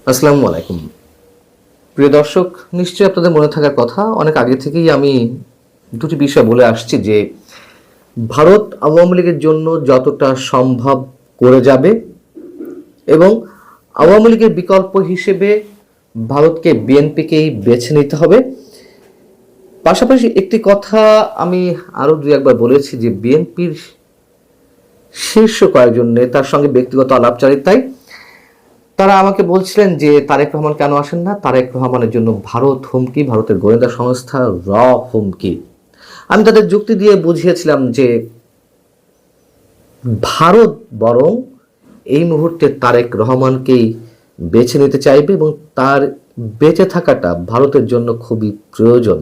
আসসালামু আলাইকুম। প্রিয় দর্শক, নিশ্চয়ই আপনাদের মনে থাকার কথা, অনেক আগে থেকেই আমি দুটি বিষয় বলে আসছি যে ভারত আওয়ামী লীগের জন্য যতটা সম্ভব করে যাবে এবং আওয়ামী লীগের বিকল্প হিসেবে ভারতকে বিএনপিকেই বেছে নিতে হবে। পাশাপাশি একটি কথা আমি আরও দু একবার বলেছি যে বিএনপির শীর্ষ কয়েকজন নেতার সঙ্গে ব্যক্তিগত আলাপচারিতায় তারা আমাকে বলছিলেন যে তারেক রহমান কেন আসেন না, তারেক রহমানের জন্য ভারত হুমকি, ভারতের গোয়েন্দা সংস্থা হুমকি। আমি তাদের যুক্তি দিয়ে বুঝিয়েছিলাম যে ভারত বরং এই মুহূর্তে তারেক রহমানকেই বেছে নিতে চাইবে এবং তার বেঁচে থাকাটা ভারতের জন্য খুবই প্রয়োজন।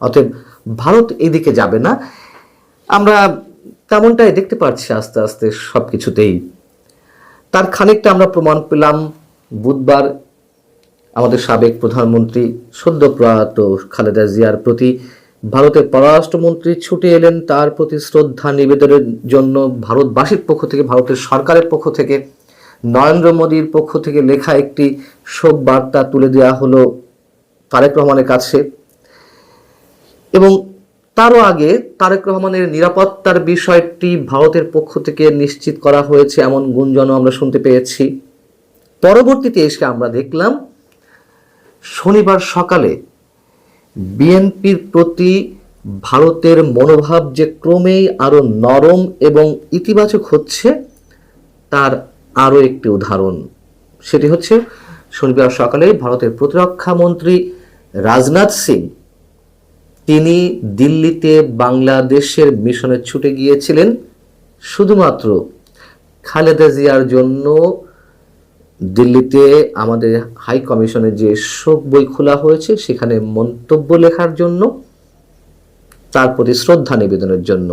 অতএব ভারত এদিকে যাবে না, আমরা তেমনটাই দেখতে পাচ্ছি আস্তে আস্তে সব কিছুতেই। তার খানিকটা আমরা প্রমাণ পেলাম বুধবার আমাদের সাবেক প্রধানমন্ত্রী সদ্য প্রয়াত খালেদা জিয়ার প্রতি ভারতের পররাষ্ট্রমন্ত্রী ছুটে এলেন তার প্রতি শ্রদ্ধা নিবেদনের জন্য। ভারতবাসীর পক্ষ থেকে, ভারতের সরকারের পক্ষ থেকে, নরেন্দ্র মোদীর পক্ষ থেকে লেখা একটি শোক বার্তা তুলে দেওয়া হলো তারেক রহমানের কাছে। এবং তারও আগে তারেক রহমানের নিরাপত্তার বিষয়টি ভারতের পক্ষ থেকে নিশ্চিত করা হয়েছে এমন গুঞ্জনও আমরা শুনতে পেয়েছি। পরবর্তীতে এসে আমরা দেখলাম শনিবার সকালে বিএনপির প্রতি ভারতের মনোভাব যে ক্রমেই আরো নরম এবং ইতিবাচক হচ্ছে তার আরো একটি উদাহরণ। সেটি হচ্ছে শনিবার সকালে ভারতের প্রতিরক্ষা মন্ত্রী রাজনাথ সিং তিনি দিল্লিতে বাংলাদেশের মিশনে ছুটে গিয়েছিলেন শুধুমাত্র খালেদা জিয়ার জন্য। দিল্লিতে আমাদের হাই কমিশনের যে শোক বই খোলা হয়েছে সেখানে মন্তব্য লেখার জন্য, তার প্রতি শ্রদ্ধা নিবেদনের জন্য।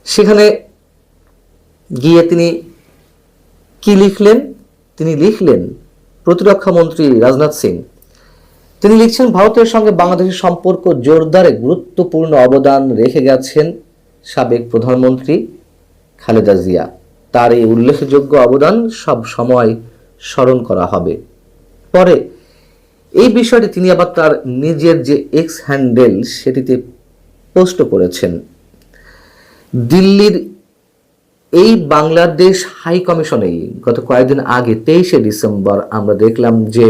সেখানে গিয়ে তিনি কি লিখলেন? তিনি লিখলেন, প্রতিরক্ষা মন্ত্রী রাজনাথ সিং তিনি লিখছেন, ভারতের সঙ্গে বাংলাদেশের সম্পর্ক জোরদারে গুরুত্বপূর্ণ অবদান রেখে গেছেন সাবেক প্রধানমন্ত্রী খালেদা জিয়া। তার এই উল্লেখযোগ্য অবদান সব সময় স্মরণ করা হবে। পরে এই বিষয়টি তিনি আবার তার নিজের যে এক্স হ্যান্ডেল সেটিতে পোস্ট করেছেন। দিল্লির এই বাংলাদেশ হাই কমিশনেই গত কয়েকদিন আগে 23শে ডিসেম্বর আমরা দেখলাম যে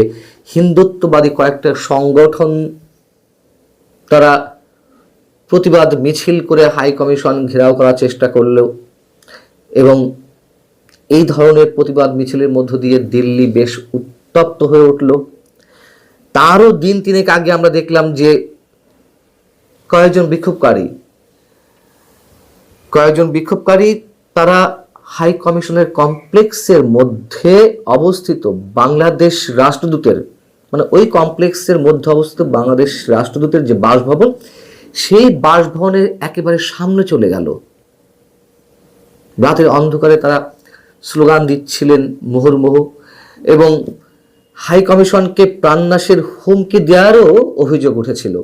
হিন্দুত্ববাদী কয়েকটা সংগঠন তারা প্রতিবাদ মিছিল করে হাই কমিশন ঘেরাও করার চেষ্টা করলো এবং এই ধরনের প্রতিবাদ মিছিলের মধ্য দিয়ে দিল্লি বেশ উত্তপ্ত হয়ে উঠল। তারও দিন তিনেক আগে আমরা দেখলাম যে কয়েকজন বিক্ষোভকারী তারা হাই কমিশনের কমপ্লেক্সের মধ্যে অবস্থিত বাংলাদেশ রাষ্ট্রদূতের, মানে ওই কমপ্লেক্সের মধ্যে অবস্থিত বাংলাদেশ রাষ্ট্রদূতের যে বাসভবন, সেই বাসভবনের একেবারে সামনে চলে গেল। রাতের অন্ধকারে তারা স্লোগান দিচ্ছিলেন মুহুর্মুহু এবং হাই কমিশনকে প্রাণনাশের হুমকি দেওয়ারও অভিযোগ উঠেছিল।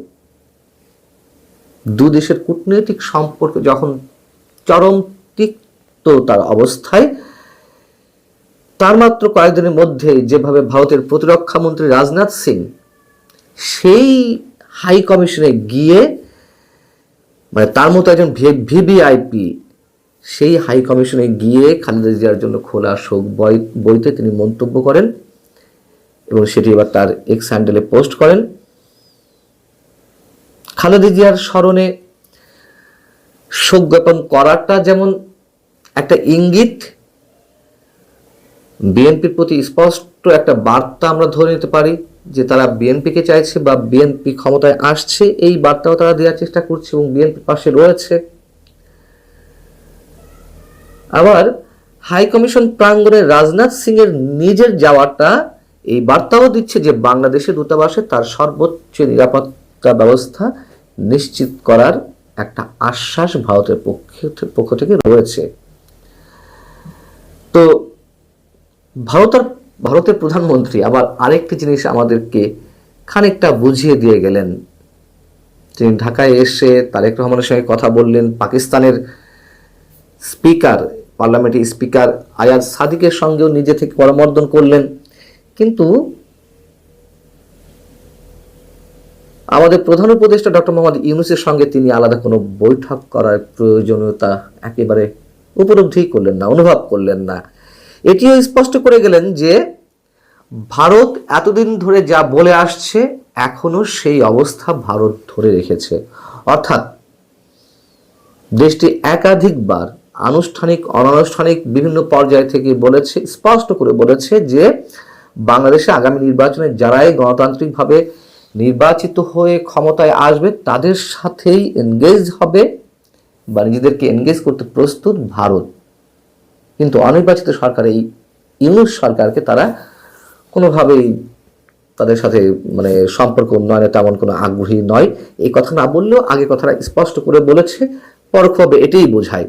দুদেশের কূটনৈতিক সম্পর্ক যখন চরম তিক্ততার অবস্থায়, তার মাত্র কয়েকদিনের মধ্যে যেভাবে ভারতের প্রতিরক্ষা মন্ত্রী রাজনাথ সিং সেই হাই কমিশনে গিয়ে, মানে তার মতো একজন ভিভিআইপি সেই হাই কমিশনে গিয়ে খালেদা জিয়ার জন্য খোলা শোক বইতে তিনি মন্তব্য করেন এবং সেটি এবার তার এক্স হ্যান্ডেলে পোস্ট করেন। খালেদা জিয়ার স্মরণে শোক জ্ঞাপন করাটা যেমন একটা ইঙ্গিত, বিএনপির প্রতি স্পষ্ট একটা বার্তা আমরা ধরে নিতে পারি যে তারা বিএনপিকে চাইছে বা বিএনপি ক্ষমতায় আসছে, এই বার্তাও তারা দেওয়ার চেষ্টা করছে এবং বিএনপির পাশে রয়েছে। আবার হাই কমিশন প্রাঙ্গণে রাজনাথ সিং এর নিজের যাওয়াটা এই বার্তাও দিচ্ছে যে বাংলাদেশের দূতাবাসে তার সর্বোচ্চ নিরাপত্তা ব্যবস্থা নিশ্চিত করার একটা আশ্বাস ভারতের পক্ষ থেকে রয়েছে। তো ভারতের প্রধানমন্ত্রী আবার আরেকটি জিনিস আমাদেরকে খানিকটা বুঝিয়ে দিয়ে গেলেন। তিনি ঢাকায় এসে তারেক রহমানের সঙ্গে কথা বললেন, পাকিস্তানের স্পিকার, পার্লামেন্টের স্পিকার আয়াজ সাদিকের সঙ্গেও নিজে থেকে করমর্দন করলেন কিন্তু আমাদের প্রধান উপদেষ্টা ডক্টর মোহাম্মদ ইউনূসের সঙ্গে তিনি আলাদা কোনো বৈঠক করার প্রয়োজনীয়তা একেবারে উপলব্ধি করলেন না, অনুভব করলেন না। এটিও স্পষ্ট করে গেলেন যে ভারত এতদিন ধরে যা বলে আসছে এখনো সেই অবস্থা ভারত ধরে রেখেছে। অর্থাৎ দেশটি একাধিকবার আনুষ্ঠানিক অনানুষ্ঠানিক বিভিন্ন পর্যায় থেকে বলেছে, স্পষ্ট করে বলেছে যে বাংলাদেশে আগামী নির্বাচনে যারাই গণতান্ত্রিকভাবে নির্বাচিত হয়ে ক্ষমতায় আসবে তাদের সাথেই এনগেজ হবে বা নিজেদেরকে এনগেজ করতে প্রস্তুত ভারত। কিন্তু অনির্বাচিত সরকার, এই ইউনূস সরকারকে তারা কোনোভাবেই তাদের সাথে মানে সম্পর্ক উন্নয়নে তেমন কোনো আগ্রহী নয়। এই কথা না বললেও আগে কথাটা স্পষ্ট করে বলেছে, পরোক্ষভাবে এটাই বোঝায়।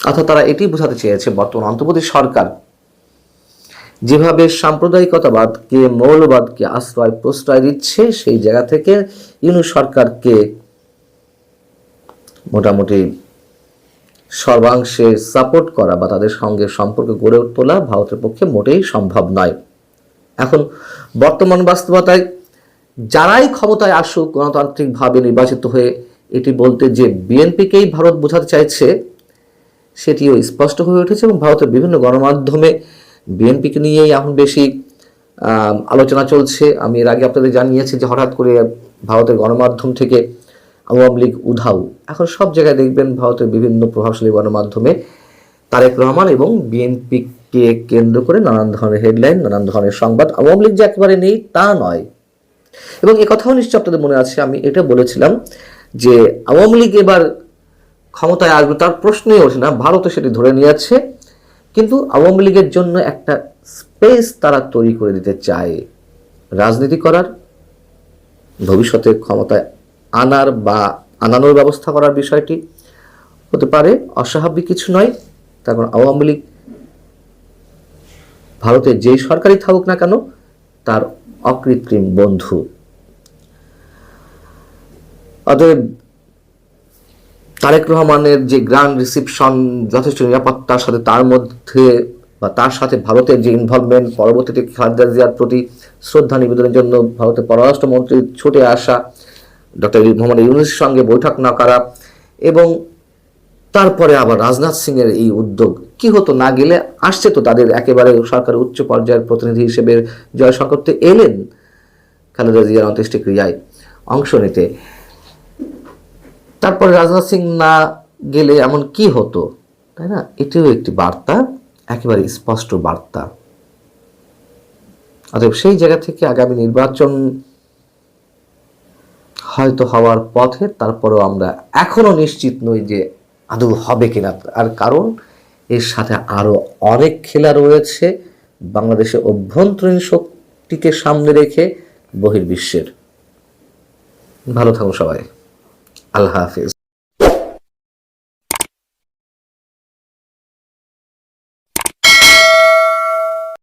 অর্থাৎ তারা এটি বোঝাতে চেয়েছে বর্তমান অন্তর্বর্তী সরকার যেভাবে সাম্প্রদায়িকতাবাদকে, মৌলবাদকে আশ্রয় প্রশ্রয় দিচ্ছে, সেই জায়গা থেকে ইউনূস সরকারকে মোটামুটি সর্বাংশে সাপোর্ট করা বা তাদের সঙ্গে সম্পর্ক গড়ে তোলা ভারতের পক্ষে মোটেই সম্ভব নয়। এখন বর্তমান বাস্তবতায় যারাই ক্ষমতায় আসুক গণতান্ত্রিকভাবে নির্বাচিত হয়ে, এটি বলতে যে বিএনপিকেই ভারত বোঝাতে চাইছে সেটিও স্পষ্ট হয়ে উঠেছে এবং ভারতের বিভিন্ন গণমাধ্যমে বিএনপিকে নিয়েই এখন বেশি আলোচনা চলছে। আমি এর আগে আপনাদের জানিয়েছি যে হঠাৎ করে ভারতের গণমাধ্যম থেকে আওয়ামী লীগ উধাও। এখন সব জায়গায় দেখবেন ভারতের বিভিন্ন প্রভাবশালী গণমাধ্যমে তারেক রহমান এবং বিএনপিকে কেন্দ্র করে নানান ধরনের হেডলাইন, নানান ধরনের সংবাদ। আওয়ামী লীগ যে একেবারে নেই তা নয়। এবং এ কথাও নিশ্চয় আপনাদের মনে আছে, আমি এটা বলেছিলাম যে আওয়ামী লীগ এবার ক্ষমতায় আসবে তার প্রশ্নই ওঠে না, ভারতও সেটি ধরে নিয়েছে। কিন্তু আওয়ামী লীগের জন্য একটা স্পেস তারা তৈরি করে দিতে চায় রাজনীতি করার, ভবিষ্যতে ক্ষমতায় আনার বা আনানোর ব্যবস্থা করার। বিষয়টি হতে পারে অস্বাভাবিক কিছু নয়, তার কারণ আওয়ামী লীগ ভারতের যেই সরকারই থাকুক না কেন তার অকৃত্রিম বন্ধু। অতএব তারেক রহমানের যে গ্র্যান্ড রিসিপশন, যথেষ্ট নিরাপত্তার সাথে তার মধ্যে বা তার সাথে ভারতের যে ইনভলভমেন্ট, পরবর্তীতে খালেদা জিয়ার প্রতি শ্রদ্ধা নিবেদনের জন্য ভারতের পররাষ্ট্রমন্ত্রী ছুটে আসা, ডক্টর মোহাম্মদ ইউনূসের সঙ্গে বৈঠক না করা, এবং তারপরে আবার রাজনাথ সিং এর এই উদ্যোগ, কি হতো না গেলে, আসছে তো তাদের একেবারে সরকারের উচ্চ পর্যায়ের প্রতিনিধি হিসেবে জয়শঙ্কর তো এলেন খালেদা জিয়ার অন্ত্যেষ্টিক্রিয়ায় অংশ নিতে। তারপরে রাজনাথ সিং না গেলে এমন কি হতো, তাই না? এটিও একটি বার্তা, একেবারে স্পষ্ট বার্তা। অতএব সেই জায়গা থেকে আগামী নির্বাচন হয়তো হওয়ার পথে, তারপরেও আমরা এখনো নিশ্চিত নই যে আদৌ হবে কিনা। আর কারণ এর সাথে আরো অনেক খেলা রয়েছে বাংলাদেশের অভ্যন্তরীণ শক্তিকে সামনে রেখে বহির্বিশ্বের। ভালো থাকুন সবাই, আল্লাহ হাফিজ।